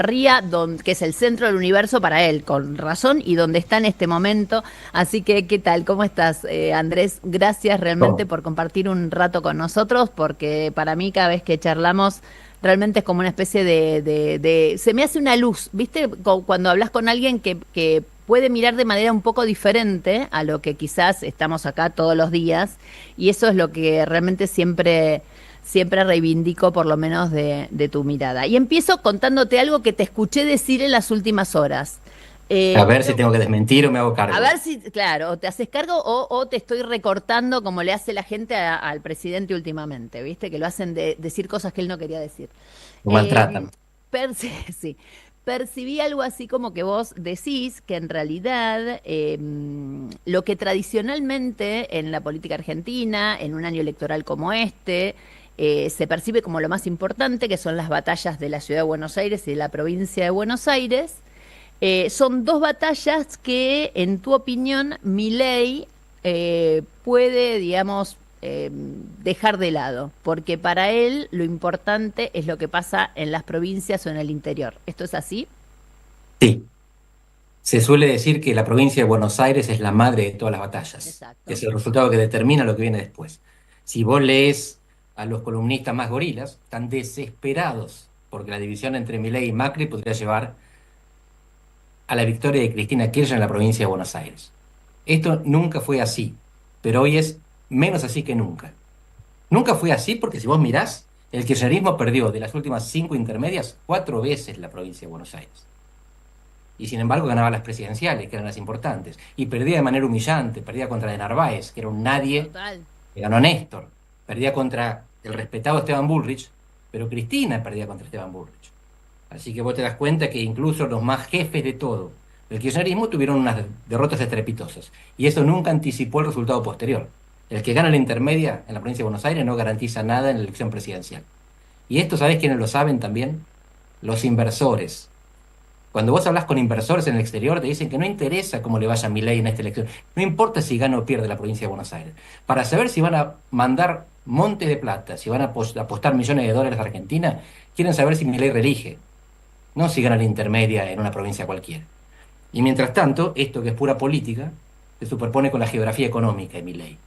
Ría, que es el centro del universo para él, con razón, y donde está en este momento. Así que, ¿qué tal? ¿Cómo estás, Andrés? Gracias realmente No. por compartir un rato con nosotros, porque para mí cada vez que charlamos realmente es como una especie se me hace una luz, ¿viste? Cuando hablas con alguien que puede mirar de manera un poco diferente a lo que quizás estamos acá todos los días, y eso es lo que realmente siempre reivindico, por lo menos de tu mirada. Y empiezo contándote algo que te escuché decir en las últimas horas. A ver si Pero tengo que desmentir o me hago a cargo. ver si, claro, o te haces cargo o te estoy recortando como le hace la gente al presidente últimamente, ¿viste? Que lo hacen decir cosas que él no quería decir. Lo Eh, maltratan. sí, percibí algo así como que vos decís que en realidad lo que tradicionalmente en la política argentina, en un año electoral como este, se percibe como lo más importante, que son las batallas de la ciudad de Buenos Aires y de la provincia de Buenos Aires, son dos batallas que, en tu opinión, Milei puede, digamos, dejar de lado, porque para él lo importante es lo que pasa en las provincias o en el interior. ¿Esto es así? Sí, se suele decir que la provincia de Buenos Aires es la madre de todas las batallas, que Exacto. es el resultado que determina lo que viene después. Si vos lees a los columnistas más gorilas, están desesperados porque la división entre Milei y Macri podría llevar a la victoria de Cristina Kirchner en la provincia de Buenos Aires. Esto nunca fue así, pero hoy es menos así que nunca. Nunca fue así porque si vos mirás, el kirchnerismo perdió de las últimas 5 intermedias 4 veces la provincia de Buenos Aires. Y sin embargo ganaba las presidenciales, que eran las importantes. Y perdía de manera humillante, perdía contra de Narváez, que era un nadie, Total. que ganó Néstor. Perdía contra el respetado Esteban Bullrich, pero Cristina perdía contra Esteban Bullrich. Así que vos te das cuenta que incluso los más jefes de todo el kirchnerismo tuvieron unas derrotas estrepitosas. Y eso nunca anticipó el resultado posterior. El que gana la intermedia en la provincia de Buenos Aires no garantiza nada en la elección presidencial. Y esto, ¿sabés quiénes lo saben también? Los inversores. Cuando vos hablas con inversores en el exterior, te dicen que no interesa cómo le vaya a Milei en esta elección. No importa si gana o pierde la provincia de Buenos Aires. Para saber si van a mandar montes de plata, si van a apostar millones de dólares a Argentina, quieren saber si Milei reelige, no si gana la intermedia en una provincia cualquiera. Y mientras tanto, esto que es pura política, se superpone con la geografía económica de Milei.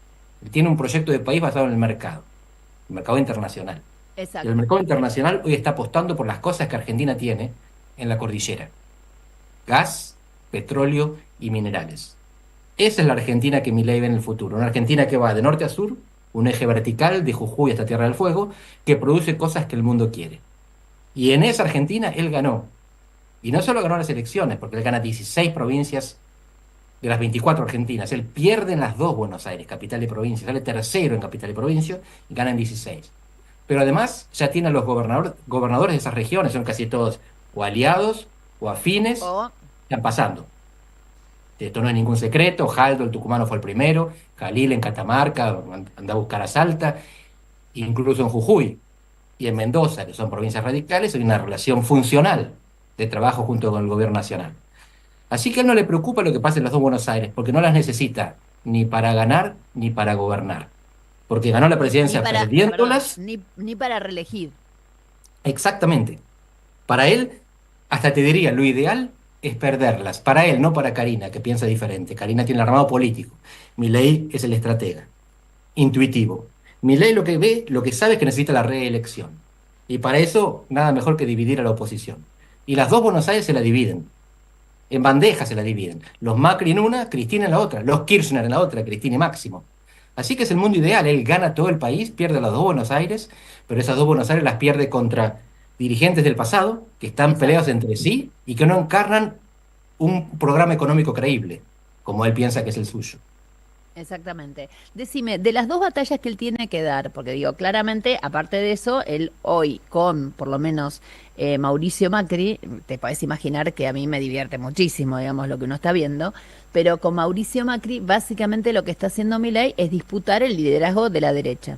Él tiene un proyecto de país basado en el mercado internacional. Y el Exacto. mercado internacional hoy está apostando por las cosas que Argentina tiene en la cordillera: gas, petróleo y minerales. Esa es la Argentina que Milei ve en el futuro, una Argentina que va de norte a sur, un eje vertical de Jujuy hasta Tierra del Fuego, que produce cosas que el mundo quiere. Y en esa Argentina él ganó. Y no solo ganó las elecciones, porque él gana 16 provincias de las 24 argentinas. Él pierde en las dos Buenos Aires, capital y provincia. Sale tercero en capital y provincia y gana en 16. Pero además ya tiene a los gobernadores de esas regiones, son casi todos o aliados o afines, O, están pasando. Esto no es ningún secreto. Jaldo, el tucumano, fue el primero. Jalil en Catamarca, anda a buscar a Salta, incluso en Jujuy y en Mendoza, que son provincias radicales, hay una relación funcional de trabajo junto con el gobierno nacional. Así que a él no le preocupa lo que pasa en las dos Buenos Aires, porque no las necesita ni para ganar ni para gobernar. Porque ganó la ni presidencia para, perdón, perdiéndolas ni para reelegir. exactamente. Para él, hasta te diría, lo ideal es perderlas. Para él, no para Karina, que piensa diferente. Karina tiene el armado político. Milei es el estratega, intuitivo. Milei lo que ve, lo que sabe es que necesita la reelección. Y para eso, nada mejor que dividir a la oposición. Y las dos Buenos Aires se la dividen. En bandeja se la dividen. Los Macri en una, Cristina en la otra. Los Kirchner en la otra, Cristina y Máximo. Así que es el mundo ideal. Él gana todo el país, pierde las dos Buenos Aires, pero esas dos Buenos Aires las pierde contra dirigentes del pasado que están peleados Exacto. entre sí y que no encarnan un programa económico creíble, como él piensa que es el suyo. Exactamente. Decime, de las dos batallas que él tiene que dar, porque digo, claramente, aparte de eso, él hoy con, por lo menos, Mauricio Macri, te podés imaginar que a mí me divierte muchísimo, digamos, lo que uno está viendo, pero con Mauricio Macri, básicamente lo que está haciendo Milei es disputar el liderazgo de la derecha.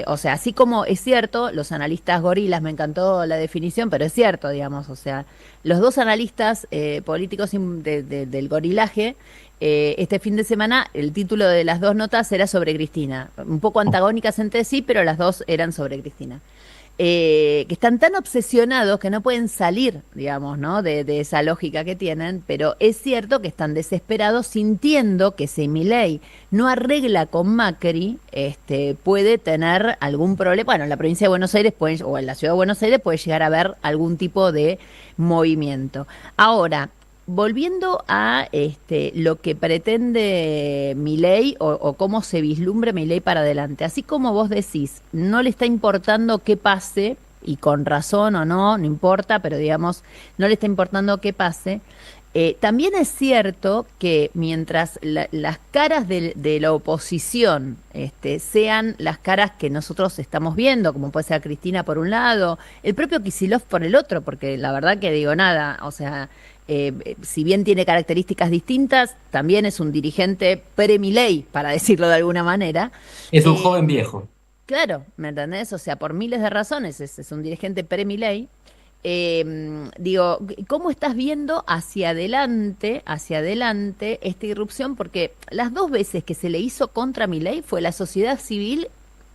O sea, así como es cierto, los analistas gorilas, me encantó la definición, pero es cierto, digamos, o sea, los dos analistas políticos del gorilaje, este fin de semana el título de las dos notas era sobre Cristina, un poco antagónicas entre sí, pero las dos eran sobre Cristina. que están tan obsesionados que no pueden salir, digamos, ¿no? De esa lógica que tienen, pero es cierto que están desesperados sintiendo que si Milei no arregla con Macri, puede tener algún problema. Bueno, en la provincia de Buenos Aires o en la ciudad de Buenos Aires puede llegar a haber algún tipo de movimiento. Ahora, volviendo a lo que pretende Milei o cómo se vislumbra Milei para adelante, así como vos decís, no le está importando qué pase, y con razón o no, no importa, pero digamos, no le está importando qué pase. También es cierto que mientras las caras de la oposición sean las caras que nosotros estamos viendo, como puede ser Cristina por un lado, el propio Kicillof por el otro, porque la verdad que digo nada, o sea, si bien tiene características distintas, también es un dirigente pre-Milei, para decirlo de alguna manera. Es un joven viejo. Claro, ¿me entendés? O sea, por miles de razones es un dirigente pre-Milei. Digo, ¿cómo estás viendo hacia adelante esta irrupción? Porque las dos veces que se le hizo contra Milei fue la sociedad civil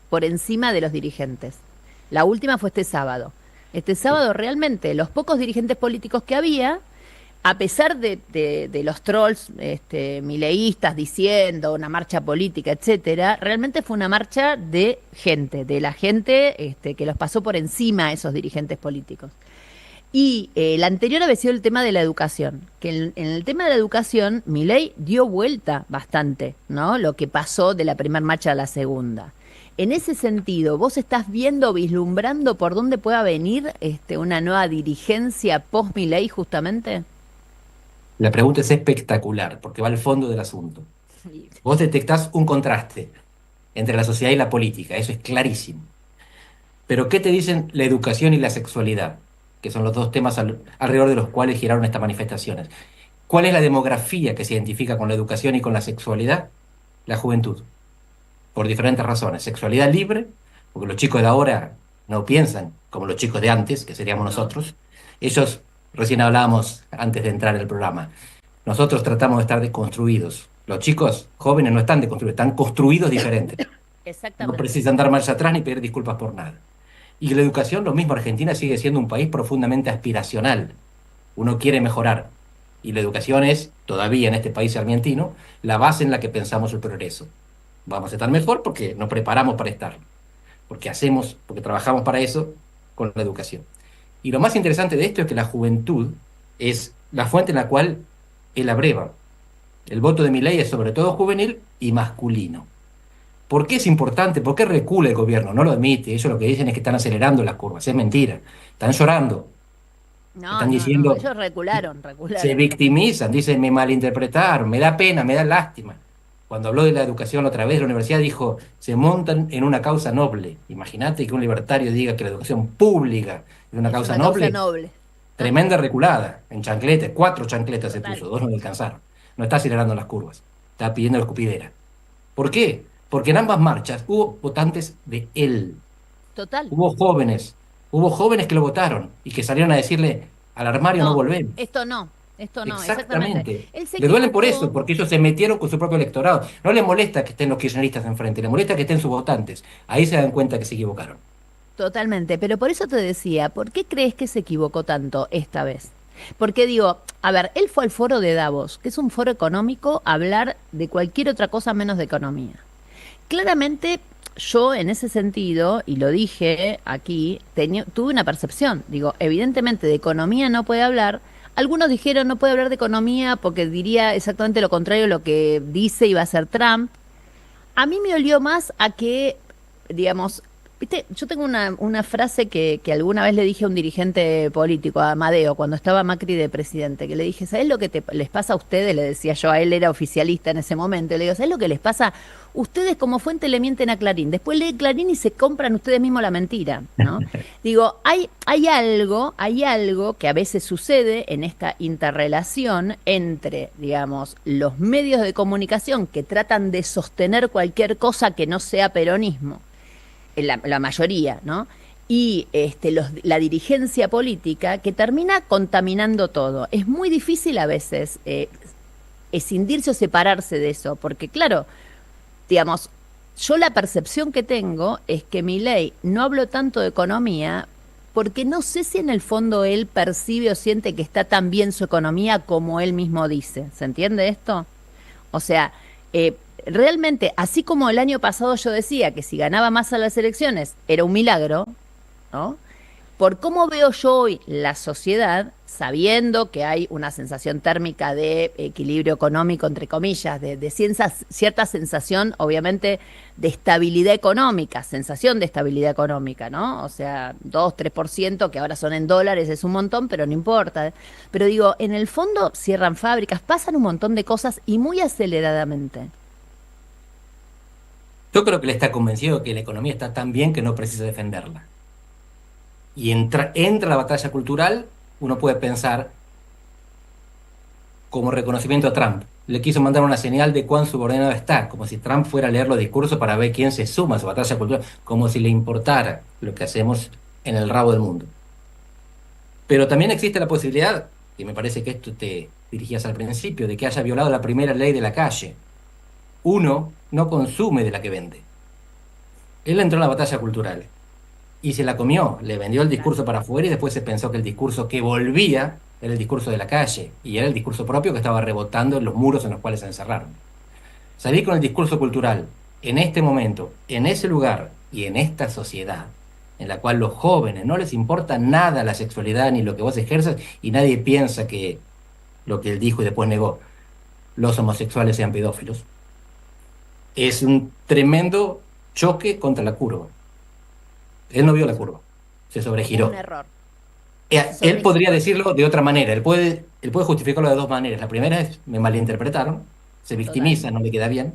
por encima de los dirigentes. La última fue este sábado. Este sábado realmente los pocos dirigentes políticos que había, a pesar de los trolls mileístas diciendo una marcha política, etcétera, realmente fue una marcha de gente, de la gente que los pasó por encima a esos dirigentes políticos. Y la anterior había sido el tema de la educación, que en el tema de la educación Milei dio vuelta bastante, ¿no? Lo que pasó de la primera marcha a la segunda. En ese sentido, ¿vos estás viendo, vislumbrando por dónde pueda venir una nueva dirigencia post-Milei justamente? La pregunta es espectacular, porque va al fondo del asunto. Vos detectás un contraste entre la sociedad y la política, eso es clarísimo. Pero ¿qué te dicen la educación y la sexualidad? Que son los dos temas alrededor de los cuales giraron estas manifestaciones. ¿Cuál es la demografía que se identifica con la educación y con la sexualidad? La juventud, por diferentes razones. Sexualidad libre, porque los chicos de ahora no piensan como los chicos de antes, que seríamos No. nosotros. Ellos, recién hablábamos antes de entrar en el programa, nosotros tratamos de estar deconstruidos. Los chicos jóvenes no están deconstruidos, están construidos diferentes. No Exactamente. precisan dar marcha atrás ni pedir disculpas por nada. Y la educación, lo mismo, Argentina sigue siendo un país profundamente aspiracional. Uno quiere mejorar. Y la educación es, todavía en este país argentino, la base en la que pensamos el progreso. Vamos a estar mejor porque nos preparamos para estarlo. Porque trabajamos para eso con la educación. Y lo más interesante de esto es que la juventud es la fuente en la cual él abreva. El voto de Milei es sobre todo juvenil y masculino. ¿Por qué es importante? ¿Por qué recula el gobierno? No lo admite. Ellos lo que dicen es que están acelerando las curvas. Es mentira. Están llorando. No, Están no, no, diciendo, ellos recularon, se recularon. victimizan, dicen, me malinterpretaron, me da pena, me da lástima. Cuando habló de la educación otra vez, la universidad dijo, se montan en una causa noble. Imagínate que un libertario diga que la educación pública es una Es causa una causa noble. noble. Tremenda reculada, en chancletas, 4 chancletas se Total, puso, 2 no le alcanzaron. No está acelerando las curvas, está pidiendo la escupidera. ¿Por qué? Porque en ambas marchas hubo votantes de él, total. hubo jóvenes, hubo jóvenes que lo votaron y que salieron a decirle, al armario no No, volvemos. esto no, exactamente. Exactamente. Él se Le duelen por eso, equivocó. porque ellos se metieron con su propio electorado. No les molesta que estén los kirchneristas enfrente, les molesta que estén sus votantes. Ahí se dan cuenta que se equivocaron. Totalmente, pero por eso te decía, ¿por qué crees que se equivocó tanto esta vez? Porque digo, a ver, él fue al foro de Davos, que es un foro económico, a hablar de cualquier otra cosa menos de economía. Claramente, yo en ese sentido, y lo dije aquí, tuve una percepción, digo, evidentemente de economía no puede hablar. Algunos dijeron no puede hablar de economía porque diría exactamente lo contrario a lo que dice y va a hacer Trump. A mí me olió más a que, digamos, viste, yo tengo una frase que alguna vez le dije a un dirigente político, a Amadeo, cuando estaba Macri de presidente, que le dije, ¿sabés lo que les pasa a ustedes? Le decía yo, a él era oficialista en ese momento, le digo, ¿sabés lo que les pasa? Ustedes como fuente le mienten a Clarín, después lee Clarín y se compran ustedes mismos la mentira, ¿no? Digo, hay algo que a veces sucede en esta interrelación entre, digamos, los medios de comunicación que tratan de sostener cualquier cosa que no sea peronismo, la mayoría, ¿no? Y la dirigencia política que termina contaminando todo. Es muy difícil a veces escindirse o separarse de eso, porque claro, digamos, yo la percepción que tengo es que Milei no habló tanto de economía porque no sé si en el fondo él percibe o siente que está tan bien su economía como él mismo dice. ¿Se entiende esto? O sea, eh, realmente, así como el año pasado yo decía que si ganaba más a las elecciones era un milagro, ¿no? Por cómo veo yo hoy la sociedad, sabiendo que hay una sensación térmica de equilibrio económico, entre comillas, de cierta sensación, obviamente, de estabilidad económica, sensación de estabilidad económica, ¿no? O sea, 2, 3%, que ahora son en dólares, es un montón, pero no importa. Pero digo, en el fondo cierran fábricas, pasan un montón de cosas y muy aceleradamente. Yo creo que él está convencido de que la economía está tan bien que no precisa defenderla. Y entra la batalla cultural, uno puede pensar como reconocimiento a Trump. Le quiso mandar una señal de cuán subordinado está, como si Trump fuera a leer los discursos para ver quién se suma a su batalla cultural, como si le importara lo que hacemos en el rabo del mundo. Pero también existe la posibilidad, y me parece que esto te dirigías al principio, de que haya violado la primera ley de la calle. Uno no consume de la que vende. Él entró en la batalla cultural y se la comió, le vendió el discurso para afuera y después se pensó que el discurso que volvía era el discurso de la calle y era el discurso propio que estaba rebotando en los muros en los cuales se encerraron. Salir con el discurso cultural en este momento, en ese lugar y en esta sociedad en la cual los jóvenes no les importa nada la sexualidad ni lo que vos ejerces y nadie piensa que lo que él dijo y después negó, los homosexuales sean pedófilos, es un tremendo choque contra la curva. Él no vio la curva, se Un sobregiró. error. Se Él podría sobregiró. decirlo de otra manera, él puede justificarlo de dos maneras. La primera es, me malinterpretaron, se Total. victimiza, no le queda bien.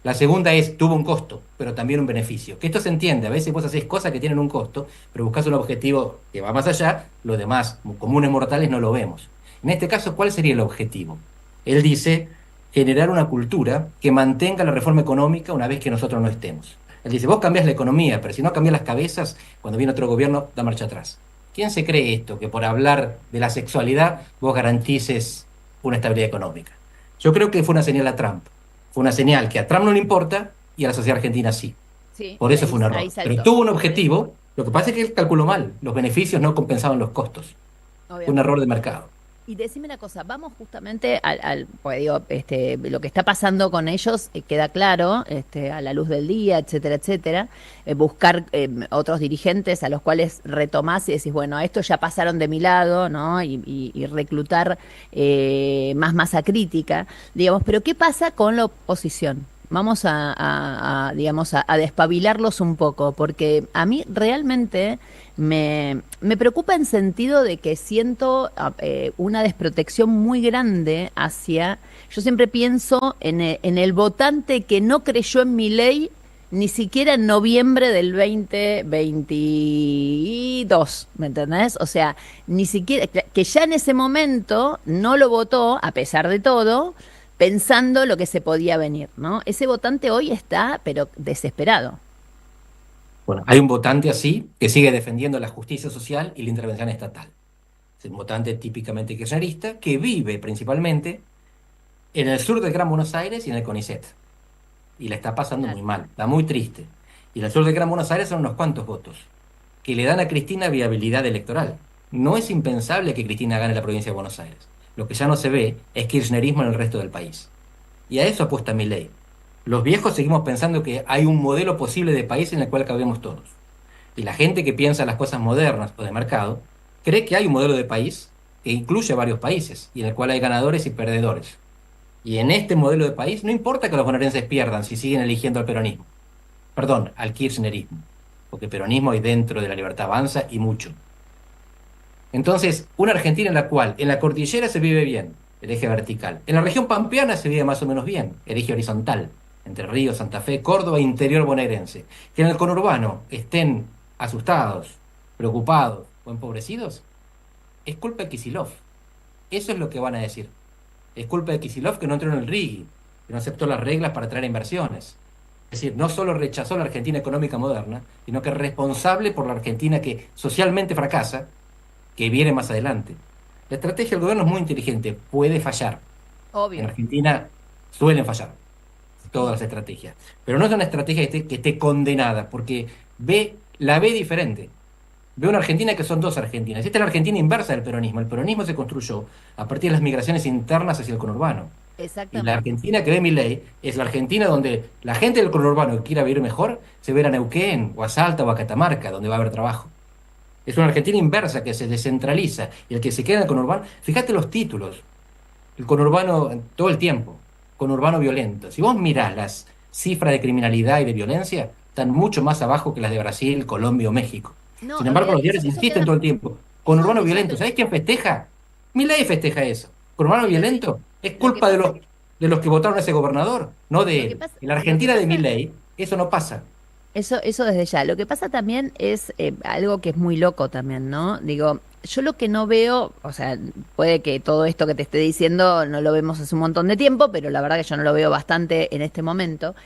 La segunda es, tuvo un costo, pero también un beneficio. Que esto se entiende, a veces vos hacés cosas que tienen un costo, pero buscas un objetivo que va más allá, los demás, comunes mortales, no lo vemos. En este caso, ¿cuál sería el objetivo? Él dice, generar una cultura que mantenga la reforma económica una vez que nosotros no estemos. Él dice, vos cambiás la economía, pero si no cambias las cabezas, cuando viene otro gobierno, da marcha atrás. ¿Quién se cree esto? Que por hablar de la sexualidad vos garantices una estabilidad económica. Yo creo que fue una señal a Trump. Fue una señal que a Trump no le importa y a la sociedad argentina sí. Sí, Por y eso ahí, fue un ahí error. Pero saltó. tuvo un objetivo. Lo que pasa es que él calculó mal. Los beneficios no compensaban los costos. Fue un error Obviamente. de mercado. Y decime una cosa, vamos justamente pues digo, lo que está pasando con ellos queda claro, a la luz del día, etcétera, etcétera. Buscar otros dirigentes a los cuales retomás y decís, bueno, a estos ya pasaron de mi lado, ¿no? Y reclutar más masa crítica, digamos, pero ¿qué pasa con la oposición? Vamos digamos, a despabilarlos un poco, porque a mí realmente me preocupa en sentido de que siento una desprotección muy grande hacia, yo siempre pienso en el votante que no creyó en mi ley ni siquiera en noviembre del 2022, ¿me entendés? O sea, ni siquiera, que ya en ese momento no lo votó, a pesar de todo, pensando lo que se podía venir, ¿no? Ese votante hoy está, pero desesperado. Bueno, hay un votante así que sigue defendiendo la justicia social y la intervención estatal. Es un votante típicamente kirchnerista que vive principalmente en el sur del Gran Buenos Aires y en el CONICET. Y la está pasando Claro. muy mal, está muy triste. Y en el sur del Gran Buenos Aires son unos cuantos votos que le dan a Cristina viabilidad electoral. No es impensable que Cristina gane la provincia de Buenos Aires. Lo que ya no se ve es kirchnerismo en el resto del país. Y a eso apuesta Milei. Los viejos seguimos pensando que hay un modelo posible de país en el cual cabemos todos. Y la gente que piensa las cosas modernas o de mercado cree que hay un modelo de país que incluye varios países y en el cual hay ganadores y perdedores. Y en este modelo de país no importa que los bonaerenses pierdan si siguen eligiendo al peronismo. Perdón, al kirchnerismo. Porque peronismo hay dentro de la Libertad Avanza y mucho. Entonces, una Argentina en la cual en la cordillera se vive bien, el eje vertical. En la región pampeana se vive más o menos bien, el eje horizontal. Entre Río, Santa Fe, Córdoba, interior bonaerense. Que en el conurbano estén asustados, preocupados o empobrecidos, es culpa de Kicillof. Eso es lo que van a decir. Es culpa de Kicillof que no entró en el RIGI, que no aceptó las reglas para traer inversiones. Es decir, no solo rechazó la Argentina económica moderna, sino que es responsable por la Argentina que socialmente fracasa, que viene más adelante. La estrategia del gobierno es muy inteligente, puede fallar. En Obvio. Argentina suelen fallar. todas las estrategias. Pero no es una estrategia que esté condenada, porque la ve diferente. Ve una Argentina que son dos Argentinas. Esta es la Argentina inversa del peronismo. El peronismo se construyó a partir de las migraciones internas hacia el conurbano. Y la Exactamente. Argentina que ve Milei es la Argentina donde la gente del conurbano que quiera vivir mejor se ve a Neuquén, o a Salta, o a Catamarca, donde va a haber trabajo. Es una Argentina inversa que se descentraliza y el que se queda en el conurbano. Fíjate los títulos. El conurbano todo el tiempo. Conurbano violento. Si vos mirás las cifras de criminalidad y de violencia, están mucho más abajo que las de Brasil, Colombia o México. No, Sin embargo, los diarios eso insisten queda, todo el tiempo. eso Conurbano desde ya violento. ¿Sabés quién festeja? Milei festeja eso. Conurbano pero sí, violento es lo que culpa pasa, de los que votaron a ese gobernador, no de lo que él. pasa, En la lo que Argentina de pasa Milei, eso no pasa. Eso desde ya. Lo que pasa también es algo que es muy loco también, ¿no? Digo, yo lo que no veo, o sea, puede que todo esto que te esté diciendo no lo vemos hace un montón de tiempo, pero la verdad que yo no lo veo bastante en este momento.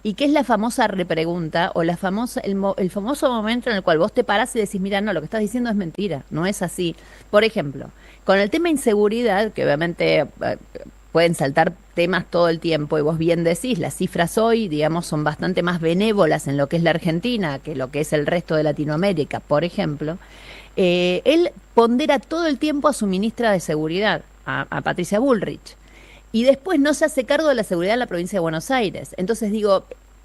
Y que es la famosa repregunta o la famosa, el famoso momento en el cual vos te parás y decís, mira, no, lo que estás diciendo es mentira, no es así. Por ejemplo, con el tema inseguridad, que obviamente pueden saltar temas todo el tiempo y vos bien decís, las cifras hoy, digamos, son bastante más benévolas en lo que es la Argentina que lo que es el resto de Latinoamérica, por ejemplo. Él pondera todo el tiempo a su ministra de Seguridad, a Patricia Bullrich, y después no se hace cargo de la seguridad en la provincia de Buenos Aires. Entonces digo,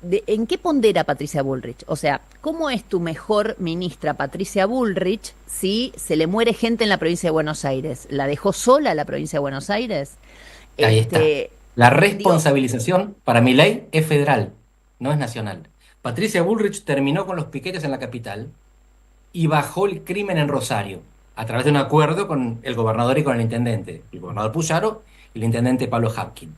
¿en qué pondera Patricia Bullrich? O sea, ¿cómo es tu mejor ministra Patricia Bullrich si se le muere gente en la provincia de Buenos Aires? ¿La dejó sola la provincia de Buenos Aires? Ahí está. Este, La digo, responsabilización para Milei es federal, no es nacional. Patricia Bullrich terminó con los piquetes en la capital y bajó el crimen en Rosario a través de un acuerdo con el gobernador y con el intendente, el gobernador Puyaro y el intendente Pablo Hapkin.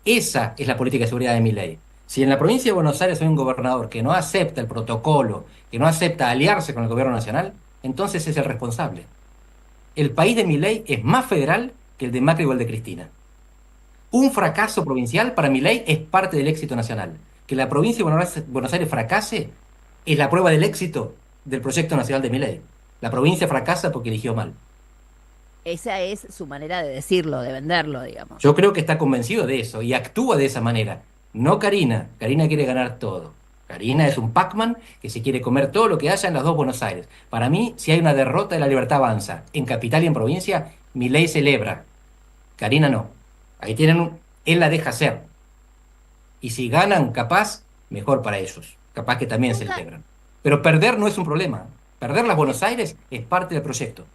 Esa es la política de seguridad de Milei. Si en la provincia de Buenos Aires hay un gobernador que no acepta el protocolo, que no acepta aliarse con el gobierno nacional, entonces es el responsable. El país de Milei es más federal que el de Macri o el de Cristina. Un fracaso provincial para Milei es parte del éxito nacional. Que la provincia de Buenos Aires fracase es la prueba del éxito del proyecto nacional de Milei. La provincia fracasa porque eligió mal. esa es su manera de decirlo, de venderlo, digamos. Yo creo que está convencido de eso y actúa de esa manera. No Karina. Karina quiere ganar todo. Karina es un Pac-Man que se quiere comer todo lo que haya en las dos Buenos Aires. Para mí, si hay una derrota de la Libertad Avanza en capital y en provincia, Milei celebra. Karina no. Ahí él la deja hacer. Y si ganan, capaz, mejor para ellos. Capaz que también Nunca, celebran. Pero perder no es un problema. Perder las Buenos Aires es parte del proyecto.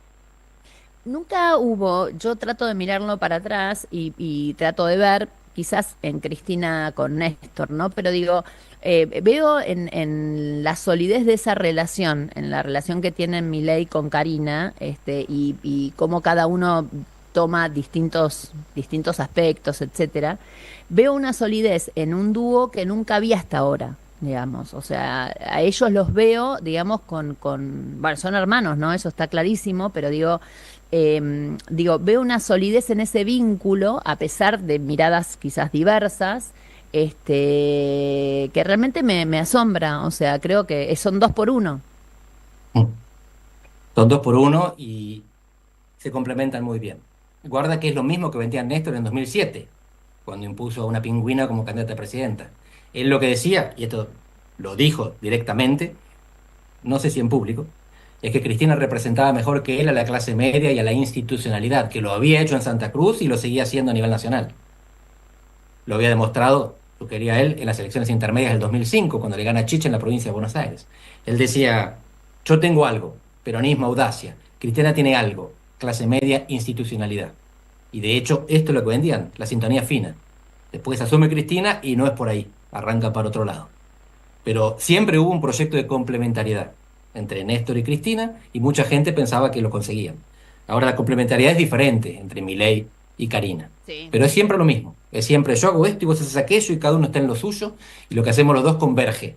nunca hubo, yo trato de mirarlo para atrás y trato de ver, quizás en Cristina con Néstor, ¿no? Pero digo, veo en la solidez de esa relación, en la relación que tienen Milei con Karina, y cómo cada uno toma distintos aspectos, etcétera, veo una solidez en un dúo que nunca vi hasta ahora. Digamos, o sea, a ellos los veo, digamos, bueno, son hermanos, ¿no? Eso está clarísimo, pero veo una solidez en ese vínculo, a pesar de miradas quizás diversas, que realmente me asombra. O sea, creo que son dos por uno. Mm. Son dos por uno y se complementan muy bien. Guarda que es lo mismo que vendía Néstor en 2007, cuando impuso a una pingüina como candidata a presidenta. Él lo que decía, y esto lo dijo directamente, no sé si en público, es que Cristina representaba mejor que él a la clase media y a la institucionalidad, que lo había hecho en Santa Cruz y lo seguía haciendo a nivel nacional. Lo había demostrado, lo quería él, en las elecciones intermedias del 2005, cuando le gana a Chicha en la provincia de Buenos Aires. Él decía, yo tengo algo, peronismo, audacia. Cristina tiene algo, clase media, institucionalidad. Y de hecho, esto es lo que vendían, la sintonía fina. Después asume Cristina y no es por ahí, arranca para otro lado. Pero siempre hubo un proyecto de complementariedad entre Néstor y Cristina y mucha gente pensaba que lo conseguían. Ahora la complementariedad es diferente entre Milei y Karina. Sí. Pero es siempre lo mismo. Es siempre yo hago esto y vos haces aquello y cada uno está en lo suyo y lo que hacemos los dos converge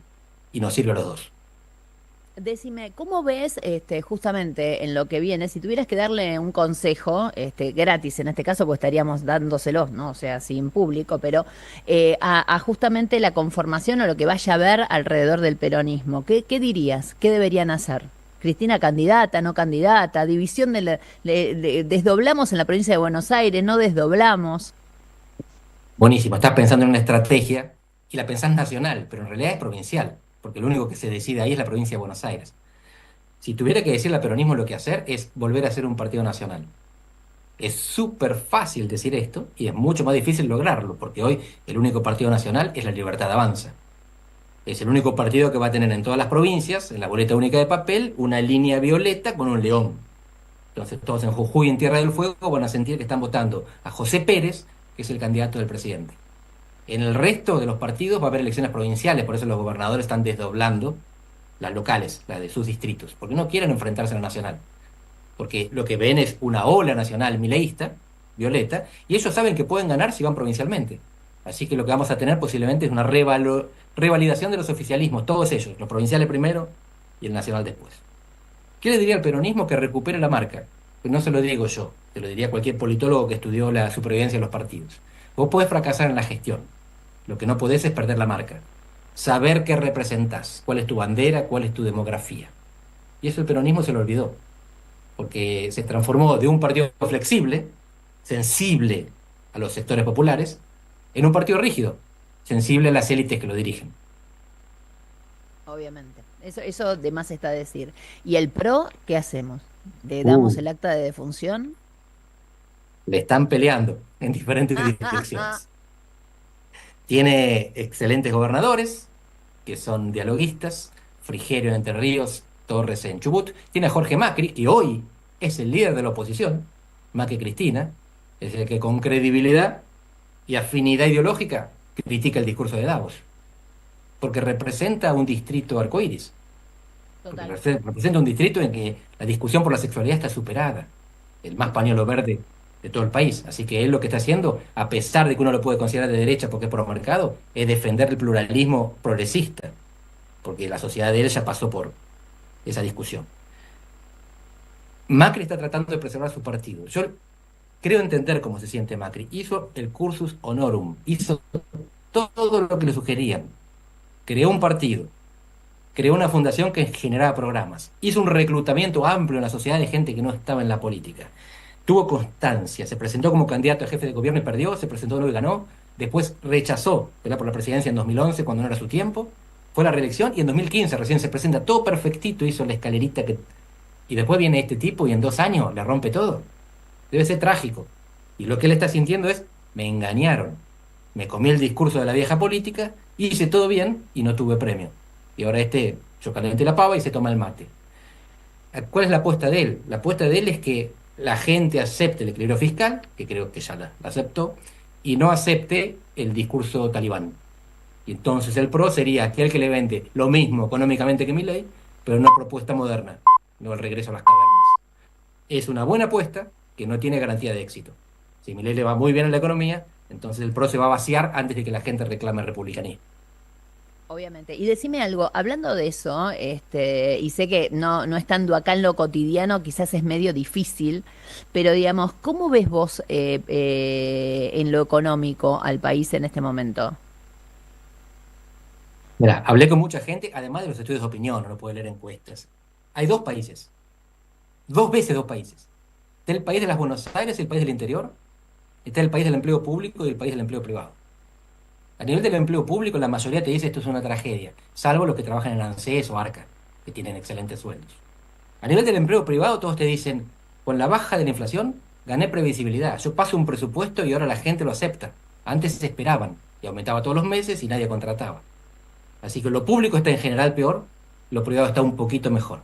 y nos sirve a los dos. Decime, ¿cómo ves justamente en lo que viene? Si tuvieras que darle un consejo, gratis en este caso, pues estaríamos dándoselos, ¿no? O sea, sin público, pero a justamente la conformación o lo que vaya a haber alrededor del peronismo, ¿qué dirías? ¿Qué deberían hacer? Cristina candidata, no candidata, división desdoblamos en la provincia de Buenos Aires, no desdoblamos. Buenísimo. Estás pensando en una estrategia y la pensás nacional, pero en realidad es provincial, porque lo único que se decide ahí es la provincia de Buenos Aires. Si tuviera que decirle al peronismo lo que hacer, es volver a ser un partido nacional. Es súper fácil decir esto y es mucho más difícil lograrlo, porque hoy el único partido nacional es la Libertad Avanza. Es el único partido que va a tener en todas las provincias, en la boleta única de papel, una línea violeta con un león. Entonces todos en Jujuy, en Tierra del Fuego, van a sentir que están votando a José Pérez, que es el candidato del presidente. En el resto de los partidos va a haber elecciones provinciales, por eso los gobernadores están desdoblando las locales, las de sus distritos, porque no quieren enfrentarse a la nacional. Porque lo que ven es una ola nacional mileísta, violeta, y ellos saben que pueden ganar si van provincialmente. Así que lo que vamos a tener posiblemente es una revalidación de los oficialismos, todos ellos, los provinciales primero y el nacional después. ¿Qué le diría al peronismo? Que recupere la marca. Que no se lo digo yo, se lo diría cualquier politólogo que estudió la supervivencia de los partidos. Vos podés fracasar en la gestión, lo que no podés es perder la marca. Saber qué representás, cuál es tu bandera, cuál es tu demografía. Y eso el peronismo se lo olvidó, porque se transformó de un partido flexible, sensible a los sectores populares, en un partido rígido, sensible a las élites que lo dirigen. Obviamente. Eso de más está decir. ¿Y el PRO, qué hacemos? ¿Le Uh, damos el acta de defunción? Le están peleando en diferentes direcciones. Tiene excelentes gobernadores, que son dialoguistas, Frigerio en Entre Ríos, Torres en Chubut. Tiene a Jorge Macri, que hoy es el líder de la oposición, más que Cristina, es el que con credibilidad y afinidad ideológica critica el discurso de Davos, porque representa un distrito arcoíris, porque Total. representa un distrito en que la discusión por la sexualidad está superada, el más pañuelo verde de todo el país. Así que él lo que está haciendo, a pesar de que uno lo puede considerar de derecha porque es pro mercado, es defender el pluralismo progresista, porque la sociedad de él ya pasó por esa discusión. Macri está tratando de preservar su partido. Yo creo entender cómo se siente Macri. Hizo el cursus honorum, hizo todo lo que le sugerían. Creó un partido, creó una fundación que generaba programas, hizo un reclutamiento amplio en la sociedad de gente que no estaba en la política. Tuvo constancia, se presentó como candidato a jefe de gobierno y perdió, se presentó de nuevo y ganó, después rechazó pelear por la presidencia en 2011 cuando no era su tiempo, fue a la reelección y en 2015 recién se presenta todo perfectito, hizo la escalerita que... Y después viene este tipo y en 2 años le rompe todo. Debe ser trágico. Y lo que él está sintiendo es, me engañaron, me comí el discurso de la vieja política, hice todo bien y no tuve premio. Y ahora yo calenté la pava y se toma el mate. ¿Cuál es la apuesta de él? La apuesta de él es que la gente acepte el equilibrio fiscal, que creo que ya la aceptó, y no acepte el discurso talibán. Y entonces el PRO sería aquel que le vende lo mismo económicamente que Milei, pero una propuesta moderna, no el regreso a las cavernas. Es una buena apuesta que no tiene garantía de éxito. Si Milei le va muy bien en la economía, entonces el PRO se va a vaciar antes de que la gente reclame el republicanismo. Obviamente. Y decime algo, hablando de eso, y sé que no estando acá en lo cotidiano, quizás es medio difícil, pero digamos, ¿cómo ves vos en lo económico al país en este momento? Mira, hablé con mucha gente, además de los estudios de opinión, uno puede leer encuestas. Hay dos países, dos veces dos países. Está el país de las Buenos Aires y el país del interior. Está el país del empleo público y el país del empleo privado. A nivel del empleo público, la mayoría te dice esto es una tragedia, salvo los que trabajan en ANSES o ARCA, que tienen excelentes sueldos. A nivel del empleo privado, todos te dicen, con la baja de la inflación, gané previsibilidad. Yo paso un presupuesto y ahora la gente lo acepta. Antes se esperaban y aumentaba todos los meses y nadie contrataba. Así que lo público está en general peor, lo privado está un poquito mejor.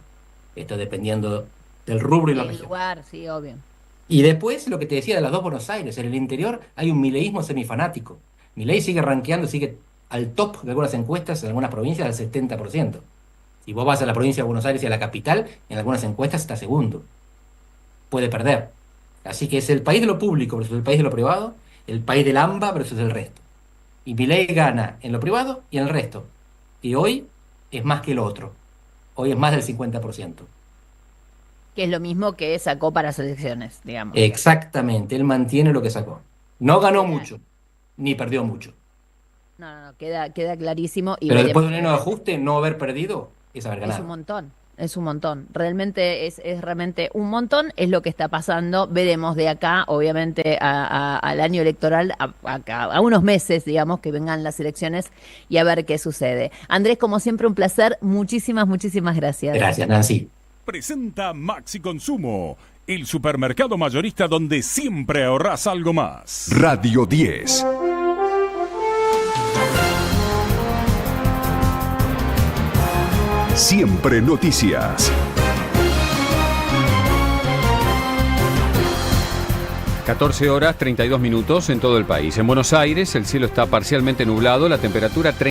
Esto dependiendo del rubro y la El región. lugar, sí, obvio. Y después lo que te decía de las dos Buenos Aires, en el interior hay un mileísmo semifanático. Milei sigue rankeando, sigue al top de algunas encuestas en algunas provincias del 70%. Si vos vas a la provincia de Buenos Aires y a la capital, en algunas encuestas está segundo. Puede perder. Así que es el país de lo público versus el país de lo privado, el país del AMBA versus el resto. Y Milei gana en lo privado y en el resto. Y hoy es más que el otro. Hoy es más del 50%. Que es lo mismo que sacó para las elecciones, digamos. Exactamente, él mantiene lo que sacó. No ganó Queda, mucho, ni perdió mucho. no, queda clarísimo y Pero después veremos de un qué año de pasa. ajuste, no haber perdido es haber Es un ganado. montón. Es un montón, realmente es realmente un montón, es lo que está pasando. Veremos de acá, obviamente, al año electoral, a unos meses, digamos, que vengan las elecciones y a ver qué sucede. Andrés, como siempre, un placer. Muchísimas, muchísimas gracias. Gracias, Nancy. Presenta Maxi Consumo, el supermercado mayorista donde siempre ahorrás algo más. Radio 10. Siempre noticias. 14 horas 32 minutos en todo el país. En Buenos Aires el cielo está parcialmente nublado, la temperatura